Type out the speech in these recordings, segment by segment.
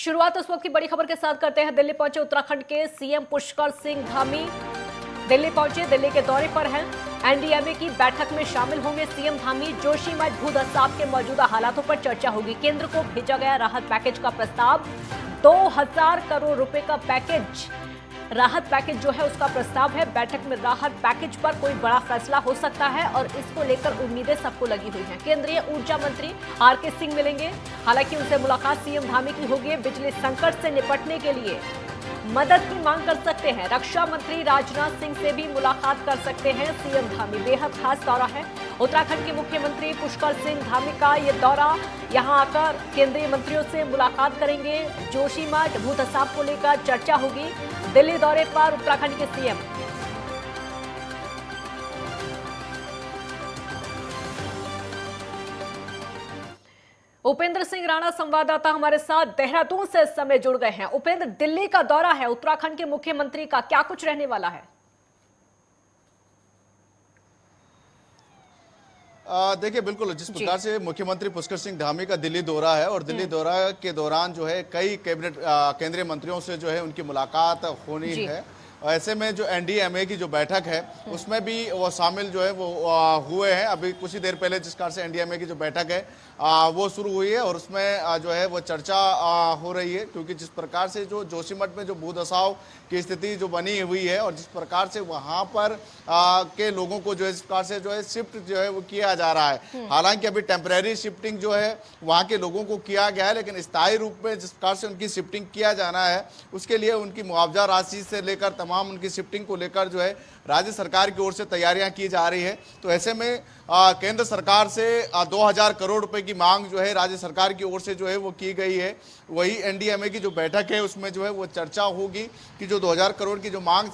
शुरुआत उस वक्त की बड़ी खबर के साथ करते हैं। दिल्ली पहुंचे उत्तराखंड के सीएम पुष्कर सिंह धामी। दिल्ली पहुंचे, दिल्ली के दौरे पर हैं। एनडीएमए की बैठक में शामिल होंगे सीएम धामी। जोशीमठ भूद असाब के मौजूदा हालातों पर चर्चा होगी। केंद्र को भेजा गया राहत पैकेज का प्रस्ताव, 2000 करोड़ रुपए का पैकेज, राहत पैकेज जो है उसका प्रस्ताव है। बैठक में राहत पैकेज पर कोई बड़ा फैसला हो सकता है और इसको लेकर उम्मीदें सबको लगी हुई हैं। केंद्रीय ऊर्जा मंत्री आरके सिंह मिलेंगे। हालांकि उनसे मुलाकात सीएम धामी की होगी। बिजली संकट से निपटने के लिए मदद की मांग कर सकते हैं। रक्षा मंत्री राजनाथ सिंह से भी मुलाकात कर सकते हैं सीएम धामी। बेहद खास दौरा है उत्तराखंड के मुख्यमंत्री पुष्कर सिंह धामी का। ये दौरा, यहां आकर केंद्रीय मंत्रियों से मुलाकात करेंगे। जोशीमठ भूद असाब को लेकर चर्चा होगी। दिल्ली दौरे पर उत्तराखंड के सीएम। उपेंद्र सिंह राणा संवाददाता हमारे साथ देहरादून से इस समय जुड़ गए हैं। उपेंद्र, दिल्ली का दौरा है उत्तराखंड के मुख्यमंत्री का, क्या कुछ रहने वाला है? देखिए, बिल्कुल जिस प्रकार से मुख्यमंत्री पुष्कर सिंह धामी का दिल्ली दौरा है और दिल्ली दौरा के दौरान जो है कई कैबिनेट केंद्रीय मंत्रियों से जो है उनकी मुलाकात होनी है। ऐसे में जो एनडीएमए की जो बैठक है उसमें भी वो शामिल जो है वो हुए हैं। अभी कुछ ही देर पहले जिस प्रकार से एनडीएमए की जो बैठक है वो शुरू हुई है और उसमें जो है वो चर्चा हो रही है, क्योंकि जिस प्रकार से जो जोशीमठ में जो भूद असाव की स्थिति जो बनी हुई है और जिस प्रकार से वहाँ पर के लोगों को जो है इस प्रकार से जो है शिफ्ट जो है वो किया जा रहा है। हालांकि अभी टेम्परेरी शिफ्टिंग जो है वहाँ के लोगों को किया गया है, लेकिन स्थायी रूप में जिस प्रकार से उनकी शिफ्टिंग किया जाना है उसके लिए उनकी मुआवजा राशि से लेकर तमाम उनकी शिफ्टिंग को लेकर जो है राज्य सरकार की ओर से तैयारियां की जा रही है। तो ऐसे में केंद्र सरकार से 2000 करोड़ रुपए की मांग जो है राज्य सरकार की ओर से जो है वो की गई है। वही एनडीएमए की जो बैठक है उसमें जो है वो चर्चा होगी कि जो 2000 करोड़ की जो मांग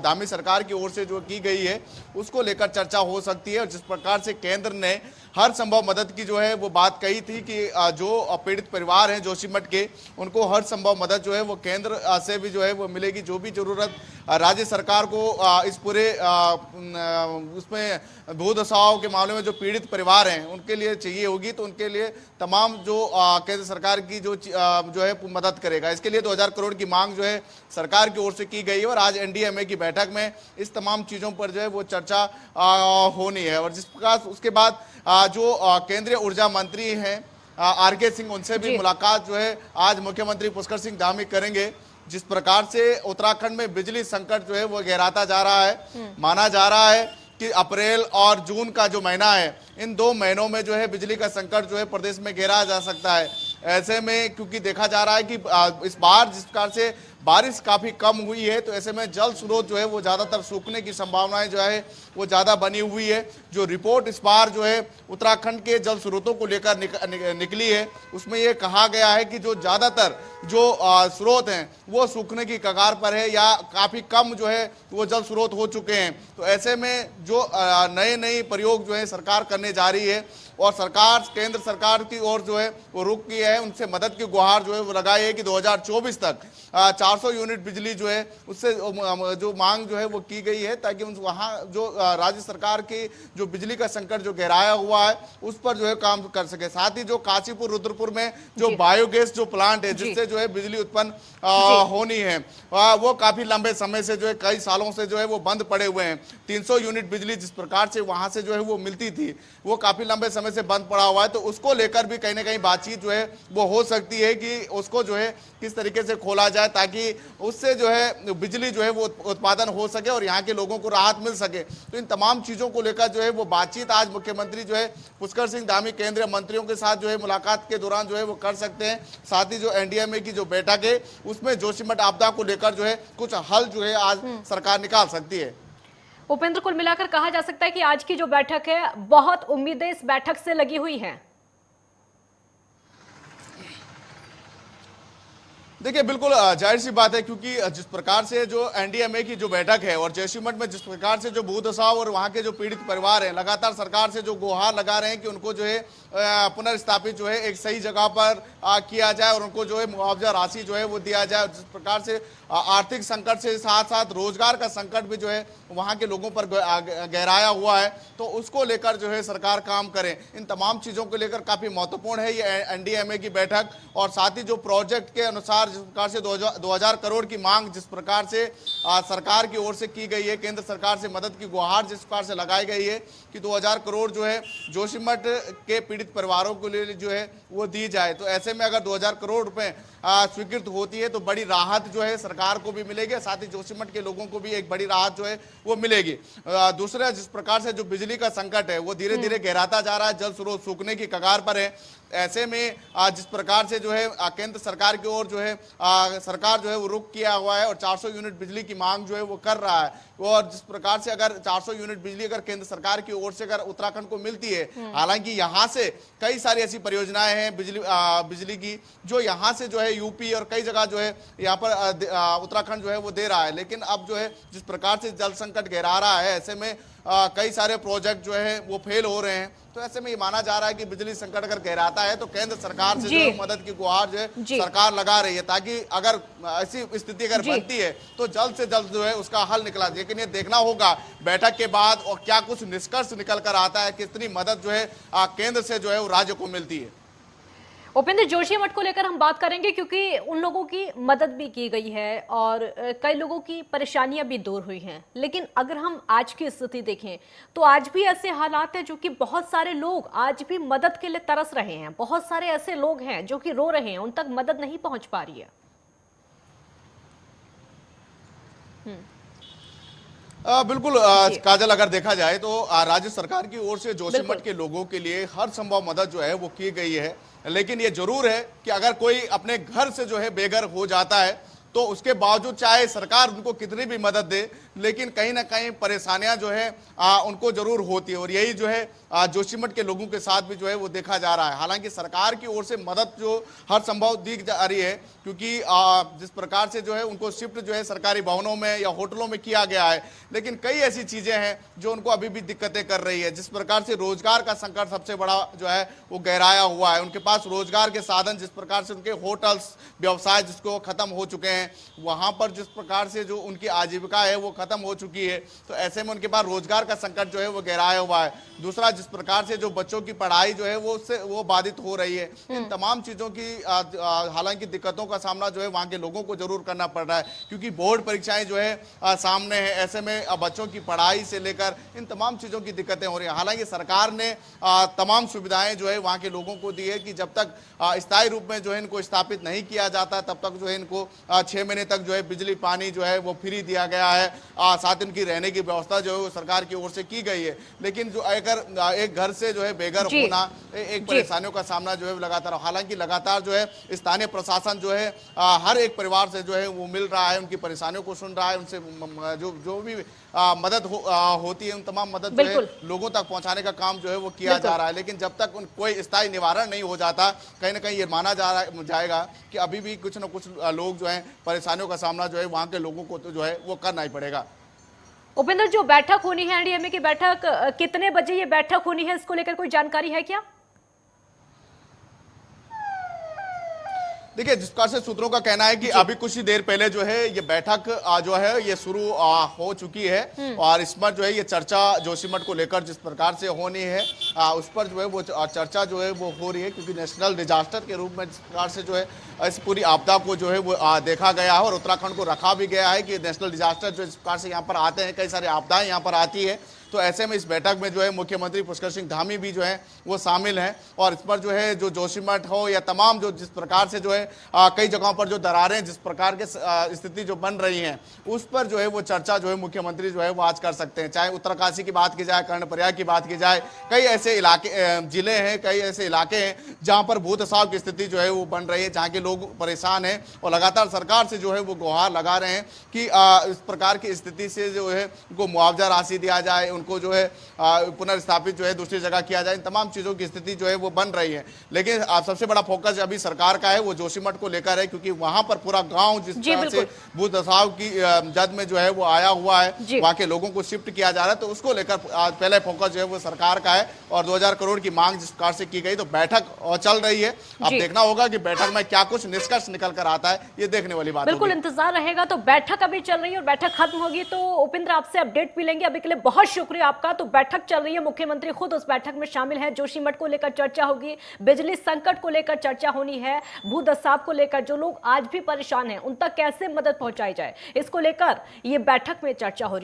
धामी सरकार की ओर से जो की गई है उसको लेकर चर्चा हो सकती है। और जिस प्रकार से केंद्र ने हर संभव मदद की जो है वो बात कही थी कि जो पीड़ित परिवार हैं जोशीमठ के, उनको हर संभव मदद जो है वो केंद्र से भी जो है वो मिलेगी। जो भी जरूरत राज्य सरकार को इस पूरे उसमें भूद असाव के मामले में जो पीड़ित परिवार हैं उनके लिए चाहिए होगी, तो उनके लिए तमाम जो केंद्र सरकार की जो है मदद करेगा। इसके लिए 2000 करोड़ की मांग जो है सरकार की ओर से की गई है और आज एनडीएमए की बैठक में इस तमाम चीज़ों पर जो है वो चर्चा होनी है। और जिस प्रकार उसके बाद जो केंद्रीय ऊर्जा मंत्री हैं आरके सिंह, उनसे भी मुलाकात जो है आज मुख्यमंत्री पुष्कर सिंह धामी करेंगे। जिस प्रकार से उत्तराखंड में बिजली संकट जो है वो गहराता जा रहा है, माना जा रहा है कि अप्रैल और जून का जो महीना है इन 2 महीनों में जो है बिजली का संकट जो है प्रदेश में गहरा जा सकता है। ऐसे में क्योंकि देखा जा रहा है कि इस बार जिस प्रकार से बारिश काफ़ी कम हुई है, तो ऐसे में जल स्रोत जो है वो ज़्यादातर सूखने की संभावनाएं जो है वो ज़्यादा बनी हुई है। जो रिपोर्ट इस बार जो है उत्तराखंड के जल स्रोतों को लेकर निकली है उसमें ये कहा गया है कि जो ज़्यादातर जो स्रोत हैं वो सूखने की कगार पर है या काफ़ी कम जो है वो जल स्रोत हो चुके हैं। तो ऐसे में जो नए प्रयोग जो है सरकार करने जा रही है और सरकार केंद्र सरकार की ओर जो है वो रुख किया है, उनसे मदद की गुहार जो है वो लगाई है कि 2024 तक 400 यूनिट बिजली जो है उससे जो मांग जो है वो की गई है, ताकि वहाँ जो राज्य सरकार की जो बिजली का संकट जो गहराया हुआ है उस पर जो है काम कर सके। साथ ही जो काशीपुर रुद्रपुर में जो बायोगैस जो प्लांट है जिससे जो है बिजली उत्पन्न होनी है वो काफी लंबे समय से जो है कई सालों से जो है वो बंद पड़े हुए हैं। 300 यूनिट बिजली जिस प्रकार से वहां से जो है वो मिलती थी वो काफी लंबे समय से बंद पड़ा हुआ है। तो उसको लेकर भी कहीं ना कहीं बातचीत जो है वो हो सकती है कि उसको जो है किस तरीके से खोला जाए ताकि उससे जो है बिजली जो है वो उत्पादन हो सके और यहाँ के लोगों को राहत मिल सके। तो इन तमाम चीज़ों को लेकर जो है वो बातचीत आज मुख्यमंत्री जो है पुष्कर सिंह धामी केंद्रीय मंत्रियों के साथ जो है मुलाकात के दौरान जो है वो कर सकते हैं। साथ ही जो एनडीएमए की जो बैठक है उसमें जोशीमठ आपदा को लेकर जो है कुछ हल जो है आज सरकार निकाल सकती है। उपेंद्र, कुल मिलाकर कहा जा सकता है कि आज की जो बैठक है बहुत उम्मीदें इस बैठक से लगी हुई हैं। देखिए, बिल्कुल जाहिर सी बात है, क्योंकि जिस प्रकार से जो एनडीएमए की जो बैठक है और जोशीमठ में जिस प्रकार से जो भूद असाव और वहाँ के जो पीड़ित परिवार हैं लगातार सरकार से जो गुहार लगा रहे हैं कि उनको जो है पुनर्स्थापित जो है एक सही जगह पर किया जाए और उनको जो है मुआवजा राशि जो है वो दिया जाए। जिस प्रकार से आर्थिक संकट से साथ साथ रोजगार का संकट भी जो है वहां के लोगों पर गहराया हुआ है, तो उसको लेकर जो है सरकार काम करे। इन तमाम चीजों को लेकर काफी महत्वपूर्ण है ये एनडीएमए की बैठक। और साथ ही जो प्रोजेक्ट के अनुसार जिस प्रकार से 2000 करोड़ की मांग जिस प्रकार से सरकार की ओर से की गई है, केंद्र सरकार से मदद की गुहार जिस प्रकार से लगाई गई है कि 2000 करोड़ जो है जोशीमठ के पीड़ित परिवारों के लिए जो है वो दी जाए, तो ऐसे में अगर 2000 करोड़ रुपए स्वीकृत होती है तो बड़ी राहत जो है सरकार को भी मिलेगी, साथ ही जोशीमठ के लोगों को भी एक बड़ी राहत जो है वो मिलेगी। दूसरा, जिस प्रकार से जो बिजली का संकट है वो धीरे धीरे गहराता जा रहा है, जल स्रोत सूखने की कगार पर है। ऐसे में जिस प्रकार से जो है केंद्र सरकार की ओर जो है सरकार जो है वो रुख किया हुआ है और 400 यूनिट बिजली की मांग जो है वो कर रहा है। और जिस प्रकार से अगर 400 यूनिट बिजली अगर केंद्र सरकार की ओर से अगर उत्तराखंड को मिलती है, हालांकि यहाँ से कई सारी ऐसी परियोजनाएं हैं बिजली की जो यहाँ से जो है यूपी और कई जगह जो है यहाँ पर उत्तराखंड जो है वो दे रहा है, लेकिन अब जो है जिस प्रकार से जल संकट गहरा रहा है, ऐसे में कई सारे प्रोजेक्ट जो है वो फेल हो रहे हैं। तो ऐसे में ये माना जा रहा है कि बिजली संकट अगर गहराता है तो केंद्र सरकार से जो है मदद की गुहार जो है सरकार लगा रही है, ताकि अगर ऐसी स्थिति अगर बनती है तो जल्द से जल्द जो है उसका हल निकला। लेकिन ये देखना होगा बैठक के बाद और क्या कुछ निष्कर्ष निकल कर आता है, कितनी मदद जो है केंद्र से जो है वो राज्य को मिलती है। उपेंद्र, जोशीमठ को लेकर हम बात करेंगे क्योंकि उन लोगों की मदद भी की गई है और कई लोगों की परेशानियां भी दूर हुई हैं, लेकिन अगर हम आज की स्थिति देखें तो आज भी ऐसे हालात हैं जो कि बहुत सारे लोग आज भी मदद के लिए तरस रहे हैं। बहुत सारे ऐसे लोग हैं जो कि रो रहे हैं, उन तक मदद नहीं पहुंच पा रही है। बिल्कुल काजल, अगर देखा जाए तो राज्य सरकार की ओर से जोशीमठ के लोगों के लिए हर संभव मदद जो है वो की गई है, लेकिन ये जरूर है कि अगर कोई अपने घर से जो है बेघर हो जाता है तो उसके बावजूद चाहे सरकार उनको कितनी भी मदद दे, लेकिन कहीं ना कहीं परेशानियां जो है उनको जरूर होती है। और यही जो है जोशीमठ के लोगों के साथ भी जो है वो देखा जा रहा है। हालांकि सरकार की ओर से मदद जो हर संभव दी जा रही है, क्योंकि जिस प्रकार से जो है उनको शिफ्ट जो है सरकारी भवनों में या होटलों में किया गया है, लेकिन कई ऐसी चीजें हैं जो उनको अभी भी दिक्कतें कर रही है। जिस प्रकार से रोजगार का संकट सबसे बड़ा जो है वो गहराया हुआ है, उनके पास रोजगार के साधन जिस प्रकार से उनके होटल्स व्यवसाय जिसको खत्म हो चुके हैं, वहां पर जिस प्रकार से जो उनकी आजीविका है वो खत्म हो चुकी है, तो ऐसे में उनके पास रोजगार का संकट जो है वो गहराया हुआ है। दूसरा, जिस प्रकार से जो बच्चों की पढ़ाई जो है वो बाधित हो रही है। इन तमाम चीजों की हालांकि दिक्कतों का सामना जो है वहां के लोगों को जरूर करना पड़ रहा है, क्योंकि बोर्ड परीक्षाएं जो है सामने है। ऐसे में बच्चों की पढ़ाई से लेकर इन तमाम चीजों की दिक्कतें हो रही है। हालांकि सरकार ने तमाम सुविधाएं जो है वहां के लोगों को दी है कि जब तक स्थायी रूप में जो है इनको स्थापित नहीं किया जाता तब तक जो है इनको 6 महीने तक जो है बिजली पानी जो है वो फ्री दिया गया है। साथ इनकी रहने की व्यवस्था जो है वो सरकार की ओर से की गई है। लेकिन जो अगर एक घर से जो है बेघर होना एक परेशानियों का सामना जो है लगातार, हालांकि लगातार जो है स्थानीय प्रशासन जो है हर एक परिवार से जो है वो मिल रहा है, उनकी परेशानियों को सुन रहा है, उनसे जो भी मदद होती है उन तमाम मदद जो है लोगों तक पहुंचाने का काम जो है वो किया जा रहा है। लेकिन जब तक कोई स्थायी निवारण नहीं हो जाता, कहीं ना कहीं ये माना जाएगा कि अभी भी कुछ न कुछ लोग जो है परेशानियों का सामना जो है वहां के लोगों को तो जो है वो करना ही पड़ेगा। उपेंद्र, जो बैठक होनी है एनडीएमए की बैठक, कितने बजे ये बैठक होनी है, इसको लेकर कोई जानकारी है क्या? देखिए, जिस प्रकार से सूत्रों का कहना है कि अभी कुछ ही देर पहले जो है ये बैठक जो है ये शुरू हो चुकी है और इस पर जो है ये चर्चा जोशीमठ को लेकर जिस प्रकार से होनी है उस पर जो है वो चर्चा जो है वो हो रही है, क्योंकि नेशनल डिजास्टर के रूप में जिस प्रकार से जो है इस पूरी आपदा को जो है वो देखा गया है और उत्तराखंड को रखा भी गया है कि नेशनल डिजास्टर जो इस प्रकार से यहाँ पर आते हैं, कई सारी आपदाएं यहाँ पर आती है। तो ऐसे में इस बैठक में जो है मुख्यमंत्री पुष्कर सिंह धामी भी जो है वो शामिल हैं और इस पर जो है जो जोशीमठ हो या तमाम जो जिस प्रकार से जो है कई जगहों पर जो दरारें जिस प्रकार के स्थिति जो बन रही हैं उस पर जो है वो चर्चा जो है मुख्यमंत्री जो है वो आज कर सकते हैं। चाहे उत्तरकाशी की बात की जाए, कर्णप्रयाग की बात की जाए, कई ऐसे इलाके जिले हैं, कई ऐसे इलाके हैं जहाँ पर भूत असाव की स्थिति जो है वो बन रही है, जहाँ के लोग परेशान हैं और लगातार सरकार से जो है वो गुहार लगा रहे हैं कि इस प्रकार की स्थिति से जो है उनको मुआवजा राशि दिया जाए, उनको जो है पुनर्स्थापित जो है दूसरी जगह किया जाए। इन तमाम चीजों की स्थिति जो है वो बन रही है, लेकिन सबसे बड़ा फोकस अभी सरकार का है वो जोशीमठ को लेकर है, क्योंकि वहां पर पूरा गांव जिस तरह से भूधसाव की जद में जो है वो आया हुआ है, वहां के लोगों को शिफ्ट किया जा रहा है, तो उसको लेकर पहले फोकस जो है वो सरकार का है। और 2000 करोड़ की मांग जिस प्रकार से की गई, तो बैठक चल रही है। अब देखना होगा कि बैठक में क्या कुछ निष्कर्ष निकल कर आता है, ये देखने वाली बात बिल्कुल इंतजार रहेगा। तो बैठक अभी चल रही है और बैठक खत्म होगी तो उपिंद्र आपसे अपडेट भी लेंगे। अभी के लिए बहुत शुक्रिया आपका। तो बैठक चल रही है, मुख्यमंत्री खुद उस बैठक में शामिल है। जोशीमठ को लेकर चर्चा होगी, बिजली संकट को लेकर चर्चा होनी है, भूदसाव को लेकर जो लोग आज भी परेशान हैं उन तक कैसे मदद पहुंचाई जाए, इसको लेकर ये बैठक में चर्चा हो रही है।